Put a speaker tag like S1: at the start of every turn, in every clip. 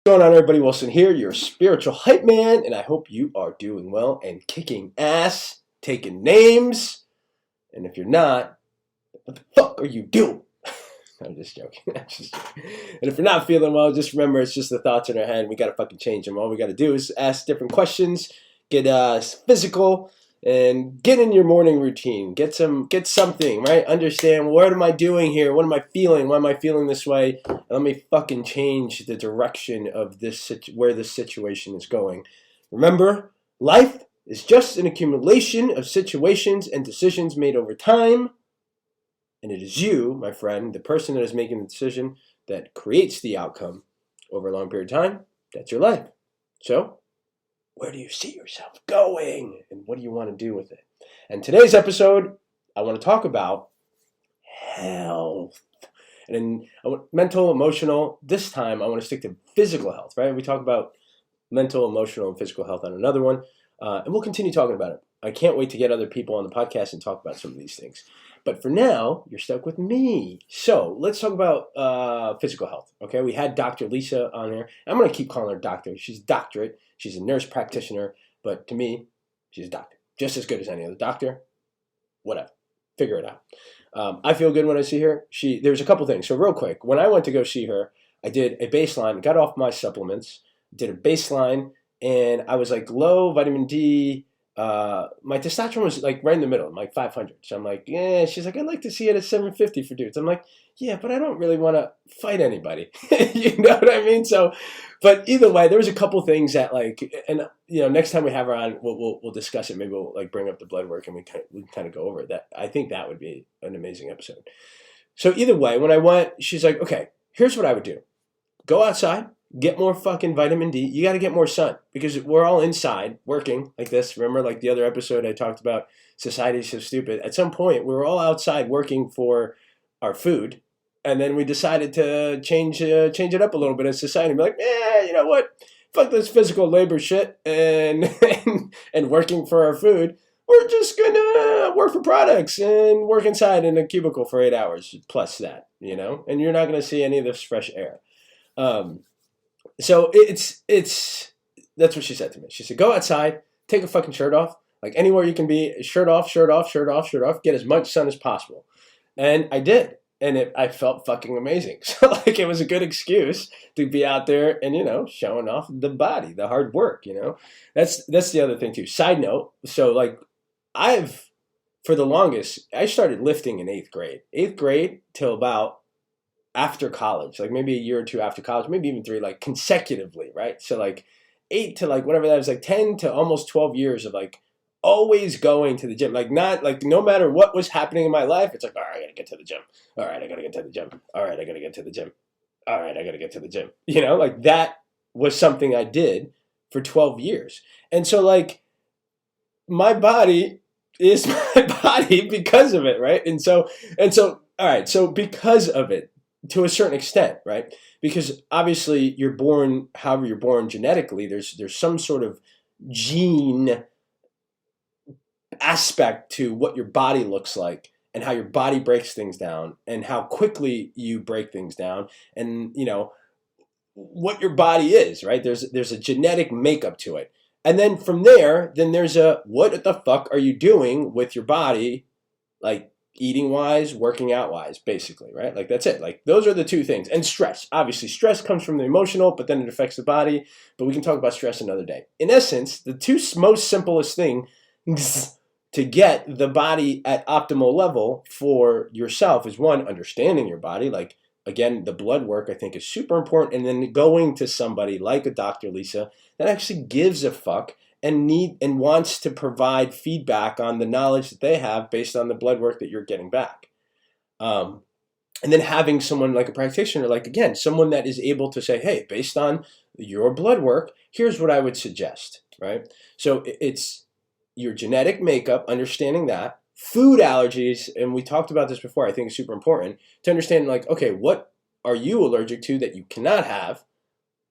S1: What's going on, everybody? Wilson here, your spiritual hype man, and I hope you are doing well and kicking ass, taking names. And if you're not, what the fuck are you doing? I'm just joking. I'm just joking. And if you're not feeling well, just remember it's just the thoughts in our head. We gotta fucking change them. All we gotta do is ask different questions, get physical, and get in your morning routine. Get something, right? Understand, what am I doing here? What am I feeling? Why am I feeling this way? And let me fucking change the direction of where this situation is going. Remember, life is just an accumulation of situations and decisions made over time. And it is you, my friend, the person that is making the decision that creates the outcome over a long period of time. That's your life. So, where do you see yourself going? And what do you want to do with it? And today's episode, I want to talk about health. And mental, emotional. This time, I want to stick to physical health, right? We talk about mental, emotional, and physical health on another one. And we'll continue talking about it. I can't wait to get other people on the podcast and talk about some of these things. But for now, you're stuck with me. So let's talk about physical health. Okay, we had Dr. Lisa on here. I'm going to keep calling her doctor. She's a doctorate. She's a nurse practitioner. But to me, she's a doctor. Just as good as any other doctor. Whatever. Figure it out. I feel good when I see her. There's a couple things. So real quick, when I went to go see her, I did a baseline, got off my supplements, did a baseline, and I was like low vitamin D. My testosterone was like right in the middle, like 500. So I'm like, yeah. She's like, I'd like to see it at 750 for dudes. I'm like, yeah, but I don't really want to fight anybody. You know what I mean? So, but either way, there was a couple things that and next time we have her on, we'll discuss it. Maybe we'll like bring up the blood work and we kind of go over it. That I think that would be an amazing episode. So either way, when I went, she's like, okay, here's what I would do: go outside. Get more fucking vitamin D. You got to get more sun because we're all inside working like this. Remember, like the other episode I talked about, society is so stupid. At some point, we were all outside working for our food, and then we decided to change it up a little bit as society. Be like, you know what? Fuck this physical labor shit and and working for our food. We're just gonna work for products and work inside in a cubicle for 8 hours plus that, and you're not gonna see any of this fresh air. So it's that's what she said to me. She said, go outside, take a fucking shirt off, like anywhere you can be, shirt off, get as much sun as possible. And I did. And I felt fucking amazing. So like it was a good excuse to be out there and, showing off the body, the hard work, That's the other thing too. Side note, so like for the longest, I started lifting in 8th grade. 8th grade till about after college, like maybe a year or two after college, maybe even 3, like consecutively, right? So like 8 to like whatever that was, like 10 to almost 12 years of like always going to the gym. Like not like no matter what was happening in my life, it's like, all right, I gotta get to the gym. All right, I gotta get to the gym. All right, I gotta get to the gym. All right, I gotta get to the gym. Like that was something I did for 12 years. And so like my body is my body because of it, right? And so all right, so because of it, to a certain extent, right? Because obviously you're born, however you're born genetically, there's some sort of gene aspect to what your body looks like and how your body breaks things down and how quickly you break things down and, what your body is, right? There's a genetic makeup to it. And then from there, then there's what the fuck are you doing with your body, like, eating wise, working out wise, basically, right? Like that's it. Like those are the two things. And stress. Obviously, stress comes from the emotional, but then it affects the body. But we can talk about stress another day. In essence, the two most simplest things to get the body at optimal level for yourself is one, understanding your body. Like again, the blood work I think is super important. And then going to somebody like a Dr. Lisa that actually gives a fuck and wants to provide feedback on the knowledge that they have based on the blood work that you're getting back. And then having someone like a practitioner, like again, someone that is able to say, hey, based on your blood work, here's what I would suggest, right? So it's your genetic makeup, understanding that, food allergies, and we talked about this before, I think is super important to understand like, okay, what are you allergic to that you cannot have?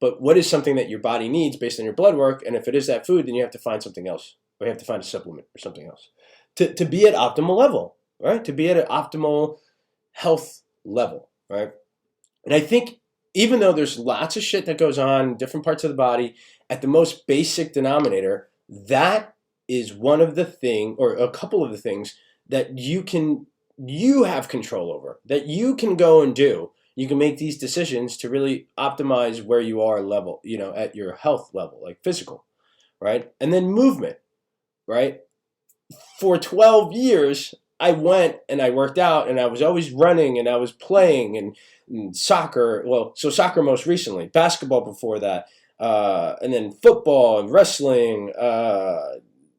S1: But what is something that your body needs based on your blood work? And if it is that food, then you have to find something else. Or you have to find a supplement or something else to be at optimal level, right? To be at an optimal health level, right? And I think even though there's lots of shit that goes on in different parts of the body, at the most basic denominator, that is one of the thing, or a couple of the things that you have control over, that you can go and do. You can make these decisions to really optimize where you are level, at your health level, like physical, right? And then movement, right? For 12 years, I went and I worked out, and I was always running, and I was playing and soccer. Well, so soccer most recently, basketball before that, and then football and wrestling,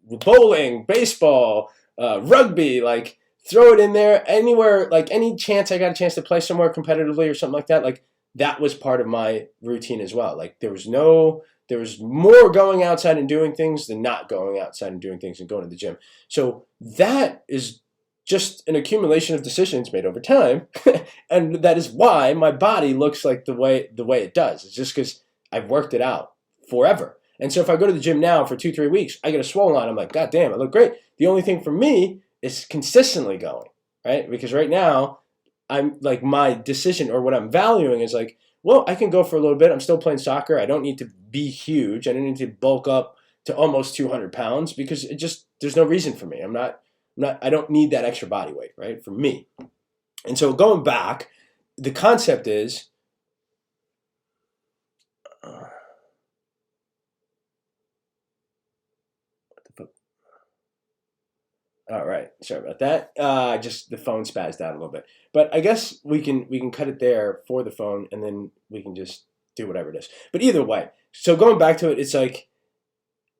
S1: bowling, baseball, rugby, like throw it in there anywhere, like any chance I got a chance to play somewhere competitively or something like that, like that was part of my routine as well. Like there was more going outside and doing things than not going outside and doing things and going to the gym. So that is just an accumulation of decisions made over time. And that is why my body looks like the way it does. It's just because I've worked it out forever. And so if I go to the gym now for 2-3 weeks, I get a swollen line. I'm like, God damn, I look great. The only thing for me is consistently going, right? Because right now, I'm like, my decision or what I'm valuing is like, well, I can go for a little bit. I'm still playing soccer. I don't need to be huge. I don't need to bulk up to almost 200 pounds because there's no reason for me. I don't need that extra body weight, right? For me. And so going back, the concept is, all right, sorry about that. Just the phone spazzed out a little bit, but I guess we can cut it there for the phone, and then we can just do whatever it is. But either way, so going back to it, it's like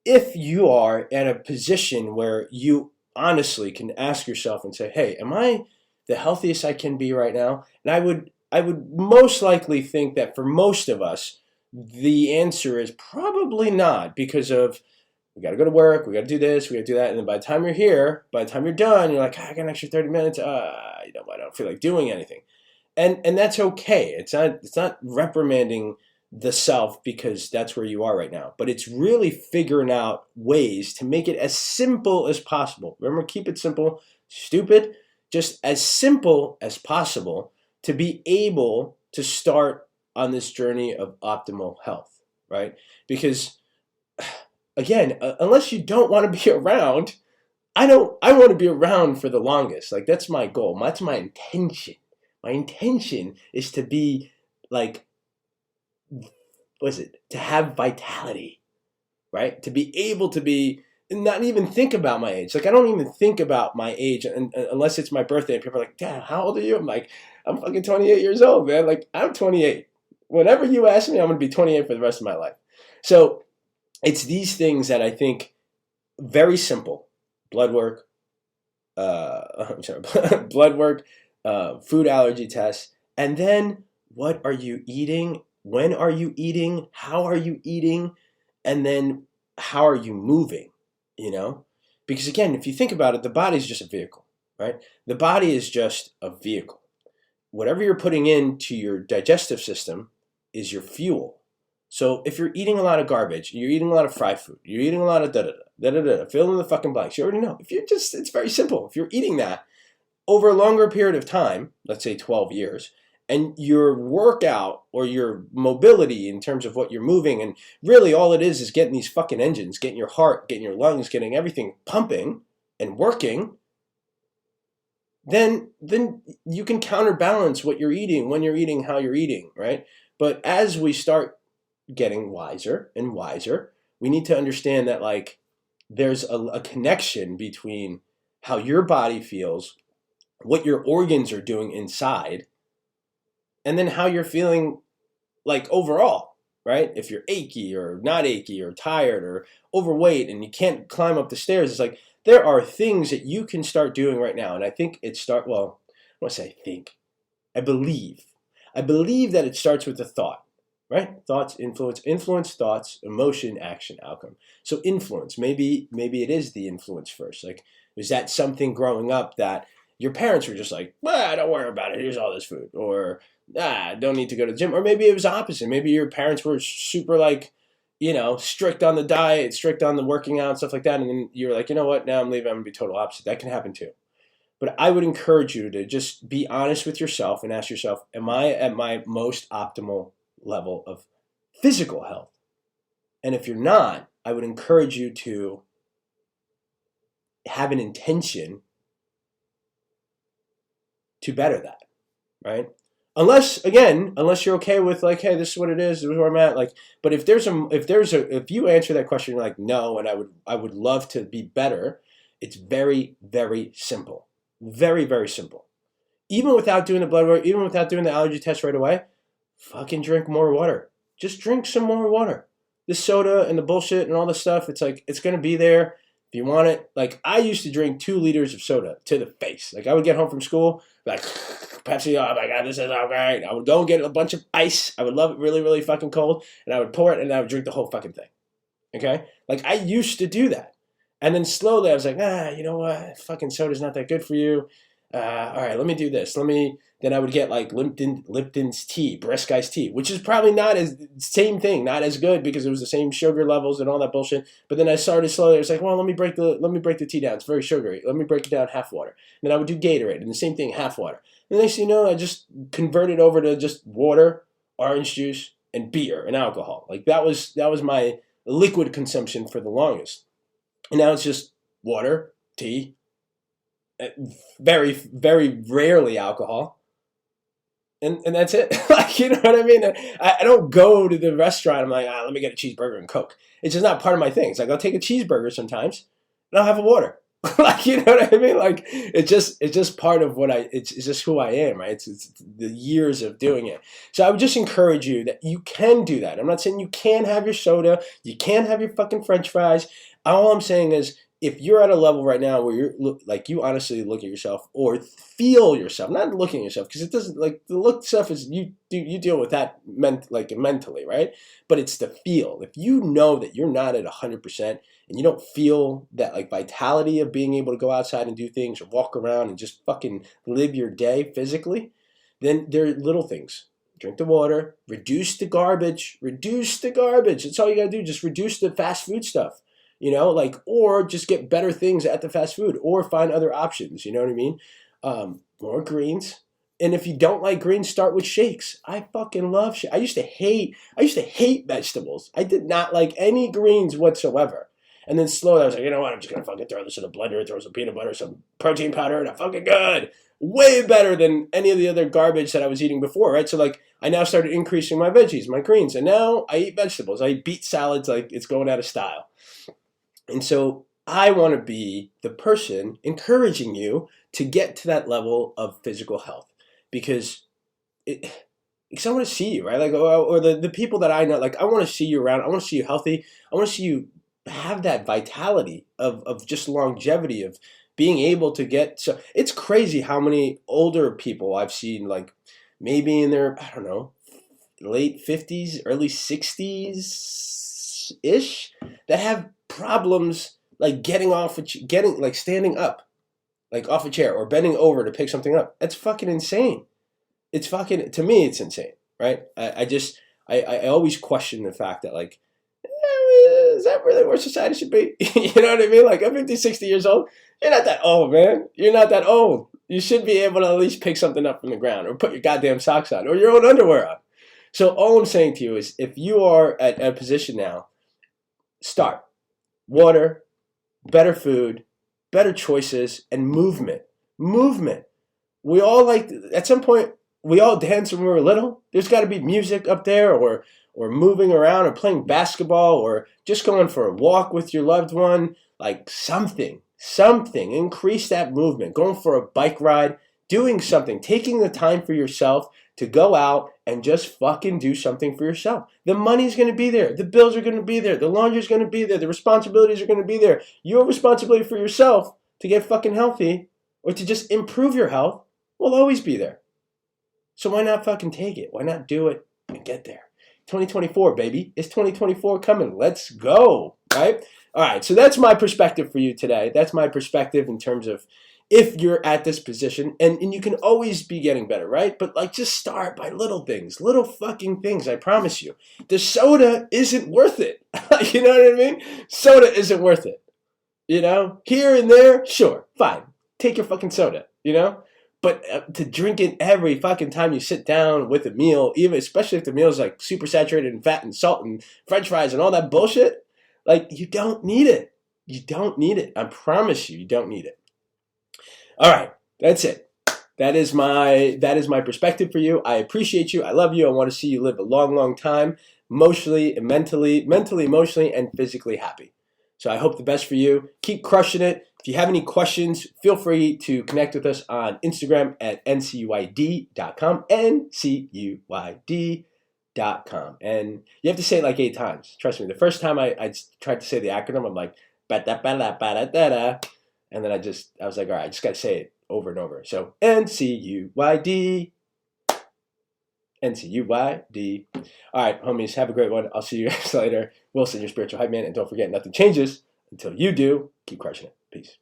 S1: if you are at a position where you honestly can ask yourself and say, "Hey, am I the healthiest I can be right now?" And I would most likely think that for most of us, the answer is probably not, because of we got to go to work, we got to do this, we got to do that, and then by the time you're here, by the time you're done, you're like, I got an extra 30 minutes. I don't feel like doing anything, and that's okay. It's not reprimanding the self because that's where you are right now, but it's really figuring out ways to make it as simple as possible. Remember, keep it simple, stupid, just as simple as possible to be able to start on this journey of optimal health, right? Because again, unless you don't want to be around, I want to be around for the longest. Like that's my goal. That's my intention. My intention is to be like, to have vitality, right? To be able to be, not even think about my age. Like I don't even think about my age unless it's my birthday and people are like, Dad, how old are you? I'm like, I'm fucking 28 years old, man. Like I'm 28. Whenever you ask me, I'm going to be 28 for the rest of my life. So it's these things that I think very simple. Blood work, blood work, food allergy tests, and then what are you eating? When are you eating? How are you eating? And then how are you moving? Because again, if you think about it, the body is just a vehicle, right? The body is just a vehicle. Whatever you're putting into your digestive system is your fuel. So if you're eating a lot of garbage, you're eating a lot of fried food, you're eating a lot of da-da-da, fill in the fucking blanks. You already know. It's very simple. If you're eating that over a longer period of time, let's say 12 years, and your workout or your mobility in terms of what you're moving, and really all it is getting these fucking engines, getting your heart, getting your lungs, getting everything pumping and working, then you can counterbalance what you're eating, when you're eating, how you're eating, right? But as we start getting wiser and wiser, we need to understand that like there's a connection between how your body feels, what your organs are doing inside, and then how you're feeling like overall, right? If you're achy or not achy or tired or overweight and you can't climb up the stairs, it's like there are things that you can start doing right now. And I think I want to say I believe that it starts with the thought. Right? Thoughts, influence, thoughts, emotion, action, outcome. So influence, maybe it is the influence first. Like, was that something growing up that your parents were just like, don't worry about it, here's all this food. Or, don't need to go to the gym. Or maybe it was opposite. Maybe your parents were super like, strict on the diet, strict on the working out, stuff like that. And then you were like, you know what, now I'm leaving, I'm going to be total opposite. That can happen too. But I would encourage you to just be honest with yourself and ask yourself, am I at my most optimal level of physical health. And if you're not, I would encourage you to have an intention to better that, right? Unless you're okay with like, hey, this is what it is, this is where I'm at. Like, but if you answer that question, you're like, no, and I would love to be better. It's very, very simple, very, very simple. Even without doing the blood work, even without doing the allergy test right away, fucking drink more water. Just drink some more water. This soda and the bullshit and all this stuff, it's like, it's going to be there if you want it. Like, I used to drink 2 liters of soda to the face. Like, I would get home from school, like, Pepsi, oh my God, this is all right. I would go and get a bunch of ice. I would love it really, really fucking cold. And I would pour it and I would drink the whole fucking thing. Okay? Like, I used to do that. And then slowly I was like, you know what? Fucking soda's not that good for you. All right, let me do this. Then I would get like Lipton's tea, brisk iced tea, which is probably not as, same thing, not as good because it was the same sugar levels and all that bullshit. But then I started slowly. I was like, well, let me break the tea down. It's very sugary. Let me break it down half water. And then I would do Gatorade and the same thing, half water. And next thing you know, I just converted over to just water, orange juice, and beer and alcohol. Like that was my liquid consumption for the longest. And now it's just water, tea, very, very rarely alcohol. And that's it. Like, you know what I mean? I don't go to the restaurant. I'm like, let me get a cheeseburger and Coke. It's just not part of my thing. It's like, I'll take a cheeseburger sometimes and I'll have a water. Like, you know what I mean? Like, it's just part of what it's just who I am, right? It's the years of doing it. So I would just encourage you that you can do that. I'm not saying you can't have your soda. You can't have your fucking French fries. All I'm saying is, if you're at a level right now where you're like, you honestly look at yourself or feel yourself, not looking at yourself, because it doesn't, like, the look stuff is you deal with that mentally, right? But it's the feel. If you know that you're not at 100% and you don't feel that like vitality of being able to go outside and do things or walk around and just fucking live your day physically, then there are little things. Drink the water, reduce the garbage. That's all you gotta do. Just reduce the fast food stuff. You know, like, or just get better things at the fast food or find other options. You know what I mean? More greens. And if you don't like greens, start with shakes. I fucking love shakes. I used to hate vegetables. I did not like any greens whatsoever. And then slowly I was like, you know what? I'm just going to fucking throw this in a blender, throw some peanut butter, some protein powder, and I'm fucking good. Way better than any of the other garbage that I was eating before, right? So like, I now started increasing my veggies, my greens. And now I eat vegetables. I eat beet salads like it's going out of style. And so I want to be the person encouraging you to get to that level of physical health because I want to see you, right? Like, or the people that I know, like, I want to see you around. I want to see you healthy. I want to see you have that vitality of just longevity of being able to get. So it's crazy how many older people I've seen, like maybe in their, I don't know, late 50s, early 60s ish, that have problems like standing up, like off a chair or bending over to pick something up. That's fucking insane. To me, it's insane, right? I always question the fact that like, is that really where society should be? You know what I mean? Like, I'm 50, 60 years old. You're not that old, man. You're not that old. You should be able to at least pick something up from the ground or put your goddamn socks on or your own underwear on. So all I'm saying to you is if you are at a position now, start. Water, better food, better choices, and movement. Movement. We all like, at some point, we all danced when we were little. There's got to be music up there or moving around or playing basketball or just going for a walk with your loved one. Like something. Increase that movement. Going for a bike ride, doing something, taking the time for yourself to go out and just fucking do something for yourself. The money's going to be there. The bills are going to be there. The laundry's going to be there. The responsibilities are going to be there. Your responsibility for yourself to get fucking healthy or to just improve your health will always be there. So why not fucking take it? Why not do it and get there? 2024, baby. It's 2024 coming. Let's go, right? All right, so that's my perspective for you today. That's my perspective in terms of if you're at this position, and you can always be getting better, right? But like, just start by little things, little fucking things, I promise you. The soda isn't worth it. You know what I mean? Soda isn't worth it. You know? Here and there, sure, fine. Take your fucking soda, you know? But to drink it every fucking time you sit down with a meal, even especially if the meal is like super saturated in fat and salt and French fries and all that bullshit, like you don't need it. You don't need it. I promise you, you don't need it. All right, that's it. That is my perspective for you. I appreciate you. I love you. I want to see you live a long, long time, emotionally and mentally, emotionally, and physically happy. So I hope the best for you. Keep crushing it. If you have any questions, feel free to connect with us on Instagram at ncuyd.com, ncuyd.com. And you have to say it like 8 times. Trust me, the first time I tried to say the acronym, I'm like, ba-da-ba-da-ba-da-da-da. And then I was like, all right, I just got to say it over and over. So NCUYD. NCUYD. All right, homies, have a great one. I'll see you guys later. Wilson, your spiritual hype man. And don't forget, nothing changes until you do. Keep crushing it. Peace.